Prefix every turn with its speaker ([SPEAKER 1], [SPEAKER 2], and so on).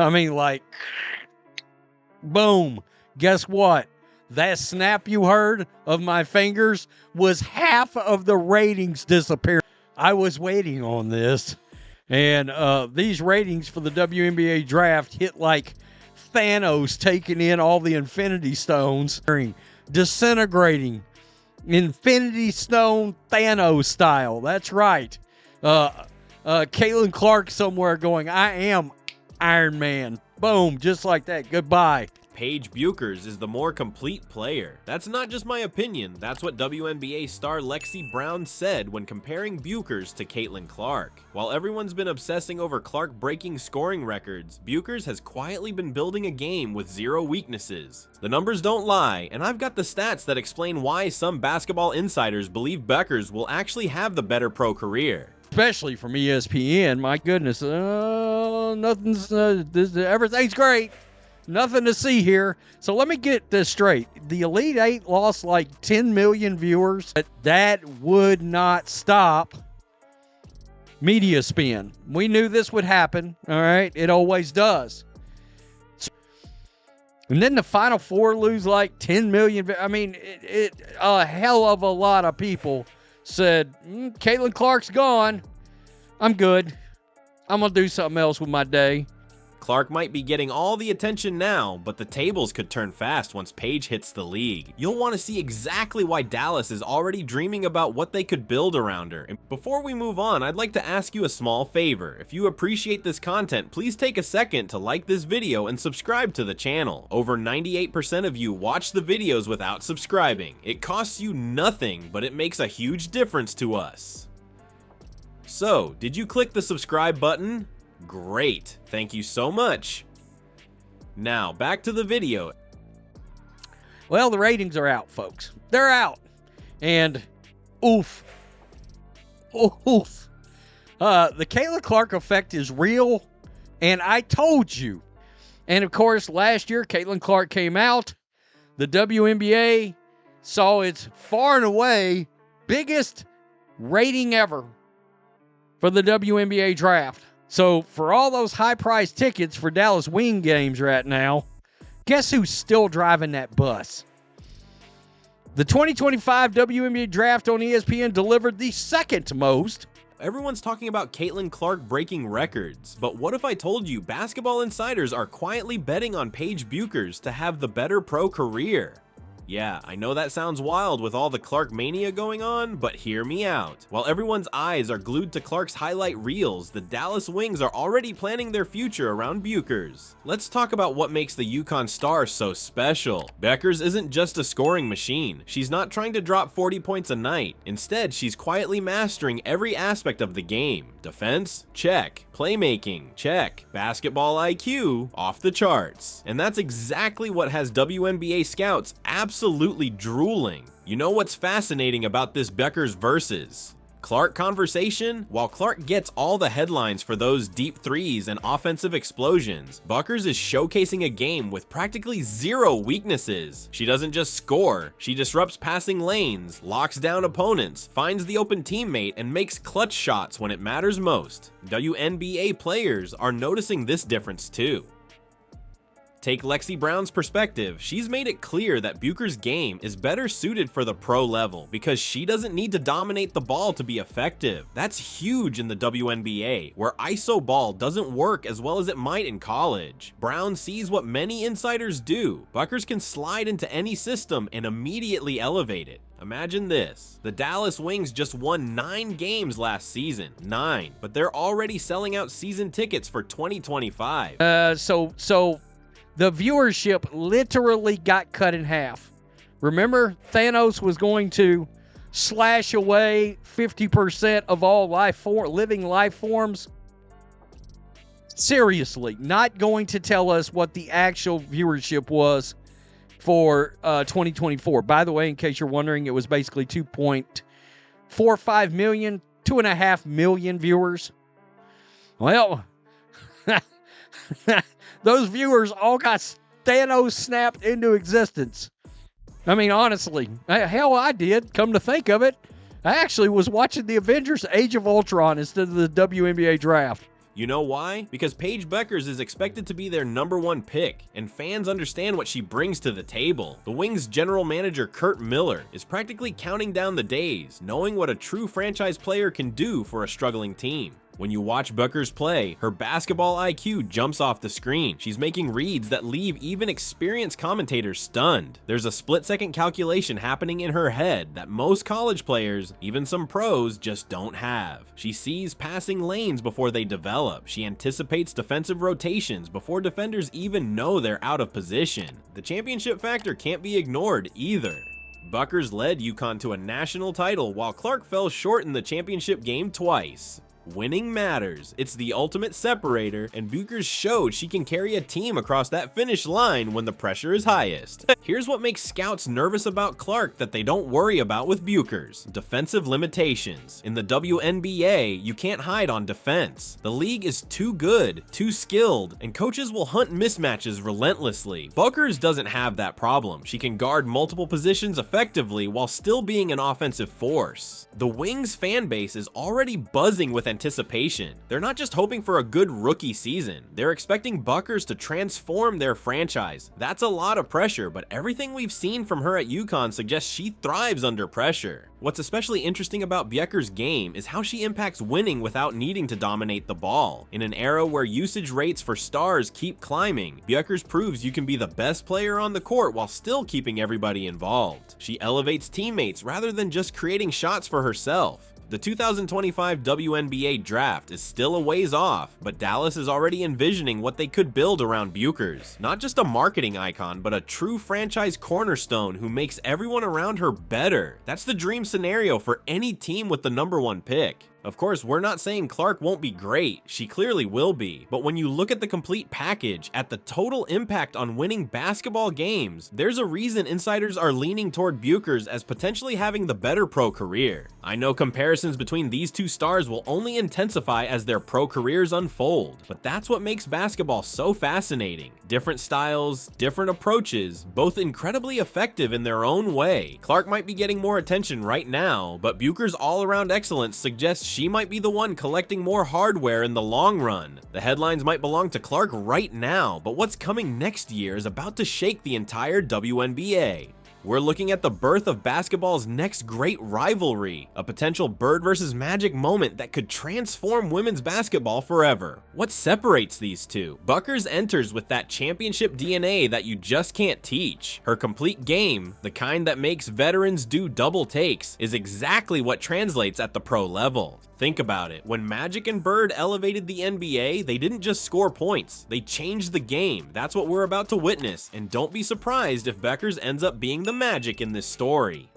[SPEAKER 1] I mean, like, boom. Guess what? That snap you heard of my fingers was half of the ratings disappearing. I was waiting on this. And these ratings for the WNBA draft hit like Thanos taking in all the Infinity Stones, disintegrating. Infinity Stone Thanos style. That's right. Caitlin Clark somewhere going, I am Iron Man. Boom, just like that. Goodbye.
[SPEAKER 2] Paige Bueckers is the more complete player. That's not just my opinion, that's what WNBA star Lexie Brown said when comparing Bueckers to Caitlin Clark. While everyone's been obsessing over Clark breaking scoring records, Bueckers has quietly been building a game with zero weaknesses. The numbers don't lie, and I've got the stats that explain why some basketball insiders believe Bueckers will actually have the better pro career.
[SPEAKER 1] Especially from ESPN, my goodness. Everything's great. Nothing to see here. So let me get this straight. The Elite Eight lost like 10 million viewers. That would not stop media spin. We knew this would happen. All right. It always does. And then the Final Four lose like 10 million. I mean, a hell of a lot of people said, Caitlin Clark's gone. I'm good. I'm going to do something else with my day.
[SPEAKER 2] Clark might be getting all the attention now, but the tables could turn fast once Paige hits the league. You'll want to see exactly why Dallas is already dreaming about what they could build around her. And before we move on, I'd like to ask you a small favor. If you appreciate this content, please take a second to like this video and subscribe to the channel. Over 98% of you watch the videos without subscribing. It costs you nothing, but it makes a huge difference to us. So, did you click the subscribe button? Great, thank you so much. Now, back to the video.
[SPEAKER 1] Well, the ratings are out, folks. They're out. And, oof. Oof. The Caitlin Clark effect is real, and I told you. And, of course, last year, Caitlin Clark came out. The WNBA saw its far and away biggest rating ever for the WNBA draft. So for all those high-priced tickets for Dallas Wing games right now, guess who's still driving that bus? The 2025 WNBA draft on ESPN delivered the second most.
[SPEAKER 2] Everyone's talking about Caitlin Clark breaking records, but what if I told you basketball insiders are quietly betting on Paige Bueckers to have the better pro career? Yeah, I know that sounds wild with all the Clark-mania going on, but hear me out. While everyone's eyes are glued to Clark's highlight reels, the Dallas Wings are already planning their future around Bueckers. Let's talk about what makes the UConn star so special. Bueckers isn't just a scoring machine. She's not trying to drop 40 points a night. Instead, she's quietly mastering every aspect of the game. Defense? Check. Playmaking? Check. Basketball IQ? Off the charts. And that's exactly what has WNBA scouts absolutely drooling. You know what's fascinating about this Bueckers versus Clark conversation? While Clark gets all the headlines for those deep threes and offensive explosions, Bueckers is showcasing a game with practically zero weaknesses. She doesn't just score, she disrupts passing lanes, locks down opponents, finds the open teammate, and makes clutch shots when it matters most. WNBA players are noticing this difference too. Take Lexie Brown's perspective. She's made it clear that Bueckers' game is better suited for the pro level because she doesn't need to dominate the ball to be effective. That's huge in the WNBA, where ISO ball doesn't work as well as it might in college. Brown sees what many insiders do. Bueckers can slide into any system and immediately elevate it. Imagine this. The Dallas Wings just won 9 games last season. 9. But they're already selling out season tickets for 2025.
[SPEAKER 1] The viewership literally got cut in half. Remember, Thanos was going to slash away 50% of all living life forms? Seriously, not going to tell us what the actual viewership was for 2024. By the way, in case you're wondering, it was basically 2.45 million, 2.5 million viewers. Well, those viewers all got Thanos snapped into existence. I mean, honestly, hell, I did. Come to think of it, I actually was watching the Avengers Age of Ultron instead of the WNBA draft.
[SPEAKER 2] You know why? Because Paige Bueckers is expected to be their #1 pick, and fans understand what she brings to the table. The Wings general manager Curt Miller is practically counting down the days, knowing what a true franchise player can do for a struggling team. When you watch Bueckers play, her basketball IQ jumps off the screen. She's making reads that leave even experienced commentators stunned. There's a split-second calculation happening in her head that most college players, even some pros, just don't have. She sees passing lanes before they develop. She anticipates defensive rotations before defenders even know they're out of position. The championship factor can't be ignored either. Bueckers led UConn to a national title while Clark fell short in the championship game twice. Winning matters. It's the ultimate separator, and Bueckers showed she can carry a team across that finish line when the pressure is highest. Here's what makes scouts nervous about Clark that they don't worry about with Bueckers: defensive limitations. In the WNBA, you can't hide on defense. The league is too good, too skilled, and coaches will hunt mismatches relentlessly. Bueckers doesn't have that problem. She can guard multiple positions effectively while still being an offensive force. The Wings fan base is already buzzing with anticipation. They're not just hoping for a good rookie season. They're expecting Bueckers to transform their franchise. That's a lot of pressure, but everything we've seen from her at UConn suggests she thrives under pressure. What's especially interesting about Bueckers' game is how she impacts winning without needing to dominate the ball. In an era where usage rates for stars keep climbing, Bueckers proves you can be the best player on the court while still keeping everybody involved. She elevates teammates rather than just creating shots for herself. The 2025 WNBA draft is still a ways off, but Dallas is already envisioning what they could build around Bueckers. Not just a marketing icon, but a true franchise cornerstone who makes everyone around her better. That's the dream scenario for any team with the #1 pick. Of course, we're not saying Clark won't be great. She clearly will be. But when you look at the complete package, at the total impact on winning basketball games, there's a reason insiders are leaning toward Bueckers as potentially having the better pro career. I know comparisons between these two stars will only intensify as their pro careers unfold, but that's what makes basketball so fascinating. Different styles, different approaches, both incredibly effective in their own way. Clark might be getting more attention right now, but Bueckers' all-around excellence suggests she might be the one collecting more hardware in the long run. The headlines might belong to Clark right now, but what's coming next year is about to shake the entire WNBA. We're looking at the birth of basketball's next great rivalry, a potential Bird versus Magic moment that could transform women's basketball forever. What separates these two? Bueckers enters with that championship DNA that you just can't teach. Her complete game, the kind that makes veterans do double takes, is exactly what translates at the pro level. Think about it. When Magic and Bird elevated the NBA, they didn't just score points. They changed the game. That's what we're about to witness, and don't be surprised if Bueckers ends up being the Magic in this story.